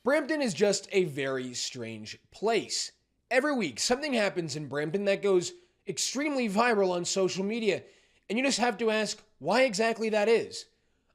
Brampton is just a very strange place. Every week, something happens in Brampton that goes extremely viral on social media, and you just have to ask why exactly that is.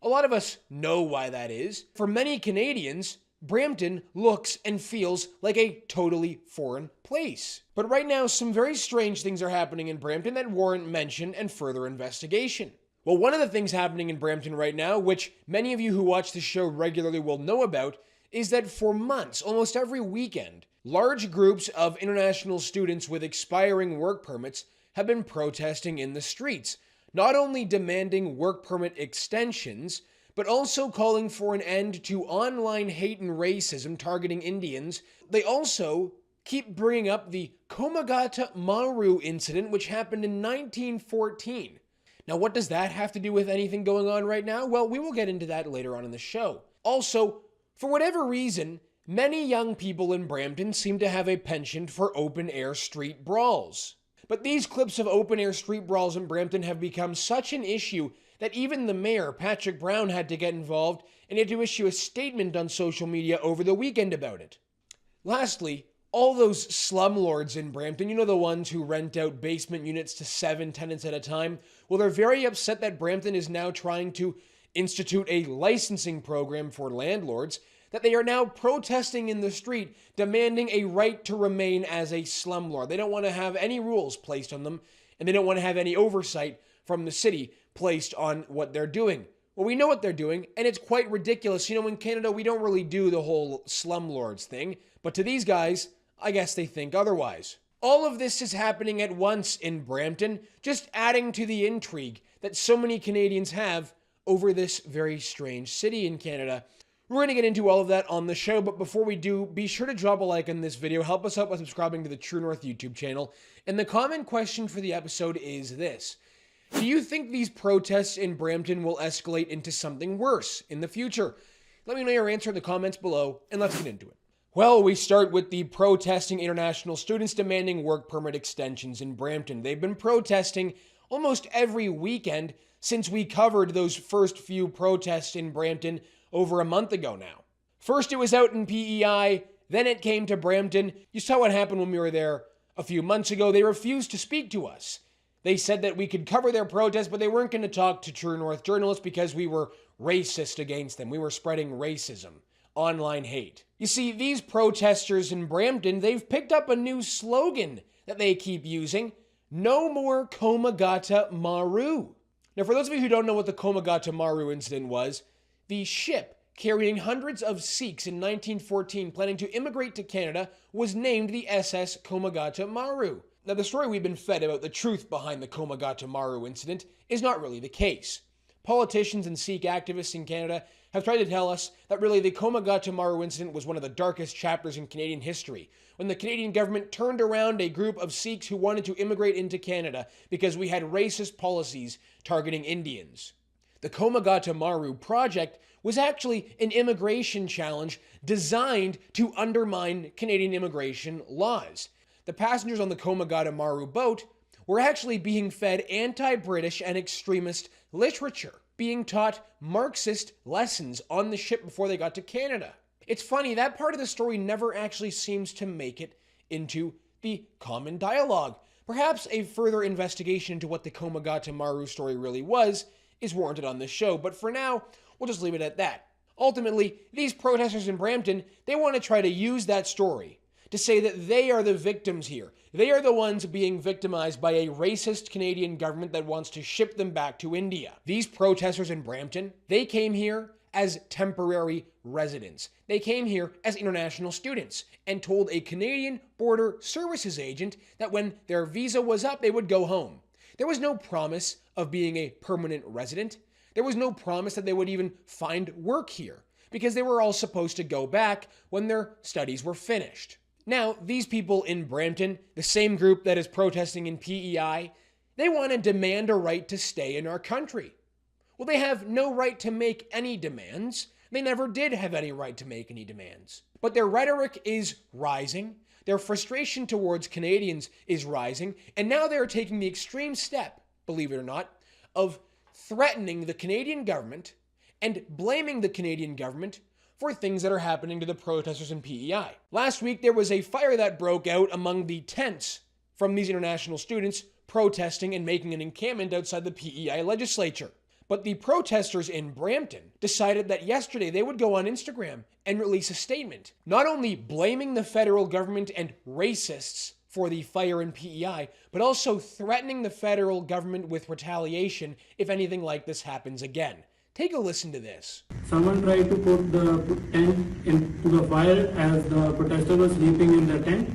A lot of us know why that is. For many Canadians, Brampton looks and feels like a totally foreign place. But right now, some very strange things are happening in Brampton that warrant mention and further investigation. Well, one of the things happening in Brampton right now, which many of you who watch the show regularly will know about, is that for months, almost every weekend, large groups of international students with expiring work permits have been protesting in the streets, not only demanding work permit extensions, but also calling for an end to online hate and racism targeting Indians. They also keep bringing up the Komagata Maru incident, which happened in 1914. Now, what does that have to do with anything going on right now? Well, we will get into that later on in the show. Also, for whatever reason, many young people in Brampton seem to have a penchant for open-air street brawls. But these clips of open-air street brawls in Brampton have become such an issue that even the mayor, Patrick Brown, had to get involved and had to issue a statement on social media over the weekend about it. Lastly, all those slumlords in Brampton, you know, the ones who rent out basement units to 7 tenants at a time, well, they're very upset that Brampton is now trying to institute a licensing program for landlords, that they are now protesting in the street, demanding a right to remain as a slumlord. They don't want to have any rules placed on them, and they don't want to have any oversight from the city placed on what they're doing. Well, we know what they're doing, and it's quite ridiculous. You know, in Canada, we don't really do the whole slumlords thing, but to these guys, I guess they think otherwise. All of this is happening at once in Brampton, just adding to the intrigue that so many Canadians have over this very strange city in Canada. We're going to get into all of that on the show, but before we do, be sure to drop a like on this video, help us out by subscribing to the True North YouTube channel, and the comment question for the episode is this: do you think these protests in Brampton will escalate into something worse in the future? Let me know your answer in the comments below, and let's get into it. Well, we start with the protesting international students demanding work permit extensions in Brampton. They've been protesting almost every weekend since we covered those first few protests in Brampton over a month ago now. First it was out in PEI, then it came to Brampton. You saw what happened when we were there a few months ago. They refused to speak to us. They said that we could cover their protest, but they weren't going to talk to True North journalists because we were racist against them. We were spreading racism, online hate. You see, these protesters in Brampton, they've picked up a new slogan that they keep using: no more Komagata Maru. Now, for those of you who don't know what the Komagata Maru incident was, the ship carrying hundreds of Sikhs in 1914 planning to immigrate to Canada was named the SS Komagata Maru. Now, the story we've been fed about the truth behind the Komagata Maru incident is not really the case. Politicians and Sikh activists in Canada have tried to tell us that really the Komagata Maru incident was one of the darkest chapters in Canadian history, when the Canadian government turned around a group of Sikhs who wanted to immigrate into Canada because we had racist policies targeting Indians. The Komagata Maru project was actually an immigration challenge designed to undermine Canadian immigration laws. The passengers on the Komagata Maru boat were actually being fed anti-British and extremist literature, being taught Marxist lessons on the ship before they got to Canada. It's funny, that part of the story never actually seems to make it into the common dialogue. Perhaps a further investigation into what the Komagata Maru story really was is warranted on this show, but for now, we'll just leave it at that. Ultimately, these protesters in Brampton, they want to try to use that story to say that they are the victims here. They are the ones being victimized by a racist Canadian government that wants to ship them back to India. These protesters in Brampton, they came here as temporary residents. They came here as international students and told a Canadian Border Services agent that when their visa was up, they would go home. There was no promise of being a permanent resident. There was no promise that they would even find work here, because they were all supposed to go back when their studies were finished. Now, these people in Brampton, the same group that is protesting in PEI, they want to demand a right to stay in our country. Well, they have no right to make any demands. They never did have any right to make any demands. But their rhetoric is rising. Their frustration towards Canadians is rising, and now they're taking the extreme step, believe it or not, of threatening the Canadian government and blaming the Canadian government for things that are happening to the protesters in PEI. Last week, there was a fire that broke out among the tents from these international students protesting and making an encampment outside the PEI legislature. But the protesters in Brampton decided that yesterday they would go on Instagram and release a statement, not only blaming the federal government and racists for the fire in PEI, but also threatening the federal government with retaliation if anything like this happens again. Take a listen to this. Someone tried to put the tent into the fire as the protester was sleeping in the tent.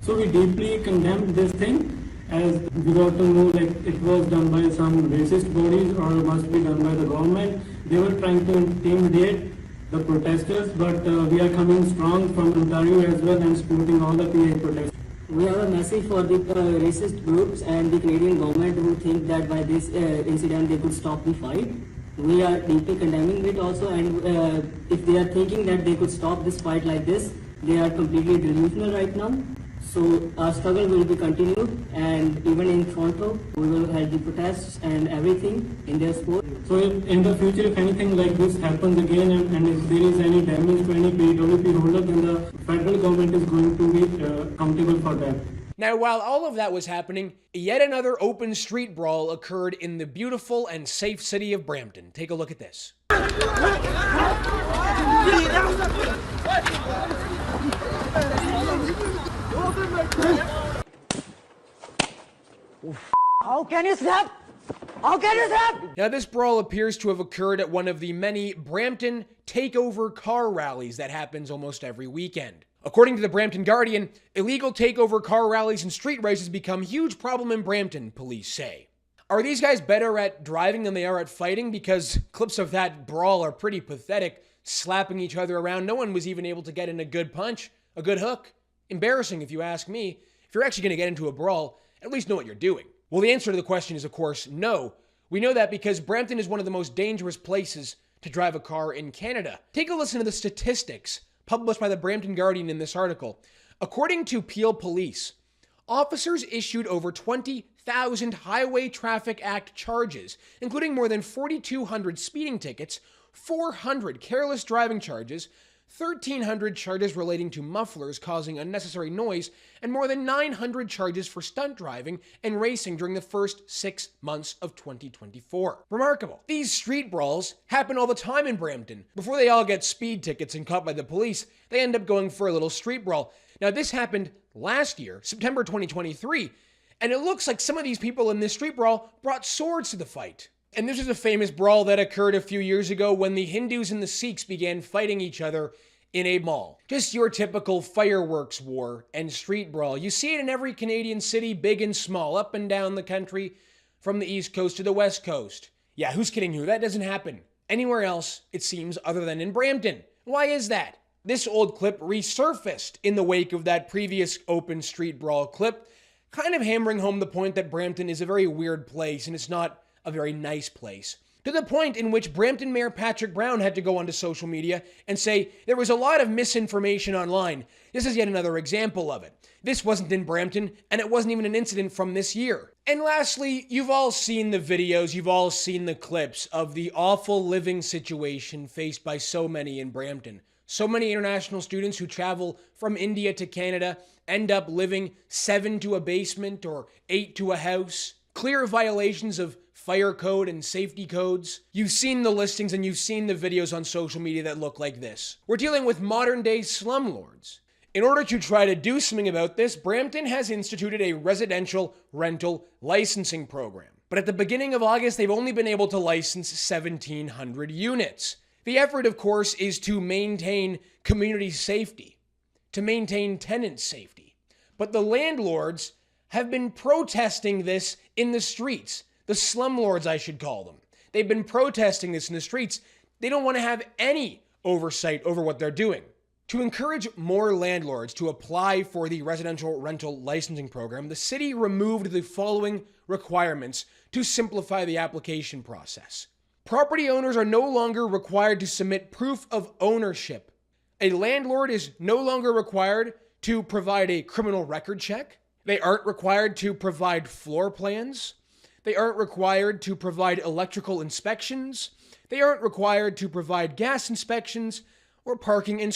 So we deeply condemned this thing, as we got to know like it was done by some racist bodies or must be done by the government. They were trying to intimidate the protesters, but we are coming strong from Ontario as well and supporting all the PA protesters. We have a message for the racist groups and the Canadian government who think that by this incident they could stop the fight. We are deeply condemning it also, and if they are thinking that they could stop this fight like this, they are completely delusional right now. So our struggle will be continued, and even in Toronto, we will have the protests and everything in their support. So in the future, if anything like this happens again and if there is any damage to any PWP holder, then the federal government is going to be accountable for that. Now, while all of that was happening, yet another open street brawl occurred in the beautiful and safe city of Brampton. Take a look at this. How can you stop? How can you stop? Now, this brawl appears to have occurred at one of the many Brampton takeover car rallies that happens almost every weekend. According to the Brampton Guardian, illegal takeover car rallies and street races become a huge problem in Brampton, police say. Are these guys better at driving than they are at fighting? Because clips of that brawl are pretty pathetic, slapping each other around. No one was even able to get in a good punch, a good hook. Embarrassing, if you ask me. If you're actually going to get into a brawl, at least know what you're doing. Well, the answer to the question is, of course, no. We know that because Brampton is one of the most dangerous places to drive a car in Canada. Take a listen to the statistics published by the Brampton Guardian in this article. According to Peel Police, officers issued over 20,000 Highway Traffic Act charges, including more than 4,200 speeding tickets, 400 careless driving charges, 1,300 charges relating to mufflers causing unnecessary noise, and more than 900 charges for stunt driving and racing during the first 6 months of 2024. Remarkable. These street brawls happen all the time in Brampton. Before they all get speed tickets and caught by the police, they end up going for a little street brawl. Now, this happened last year, September 2023, and it looks like some of these people in this street brawl brought swords to the fight. And this is a famous brawl that occurred a few years ago when the Hindus and the Sikhs began fighting each other in a mall. Just your typical fireworks war and street brawl. You see it in every Canadian city, big and small, up and down the country, from the East Coast to the West Coast. Yeah, who's kidding you? That doesn't happen anywhere else, it seems, other than in Brampton. Why is that? This old clip resurfaced in the wake of that previous open street brawl clip, kind of hammering home the point that Brampton is a very weird place and it's not a very nice place. To the point in which Brampton Mayor Patrick Brown had to go onto social media and say there was a lot of misinformation online. This is yet another example of it. This wasn't in Brampton, and it wasn't even an incident from this year. And lastly, you've all seen the videos, you've all seen the clips of the awful living situation faced by so many in Brampton. So many international students who travel from India to Canada end up living 7 to a basement or 8 to a house. Clear violations of fire code and safety codes. You've seen the listings and you've seen the videos on social media that look like this. We're dealing with modern day slumlords. In order to try to do something about this, Brampton has instituted a residential rental licensing program. But at the beginning of August, they've only been able to license 1,700 units. The effort, of course, is to maintain community safety, to maintain tenant safety. But the landlords have been protesting this in the streets. The slumlords, I should call them. They've been protesting this in the streets. They don't want to have any oversight over what they're doing. To encourage more landlords to apply for the residential rental licensing program, the city removed the following requirements to simplify the application process. Property owners are no longer required to submit proof of ownership. A landlord is no longer required to provide a criminal record check. They aren't required to provide floor plans. They aren't required to provide electrical inspections. They aren't required to provide gas inspections or parking in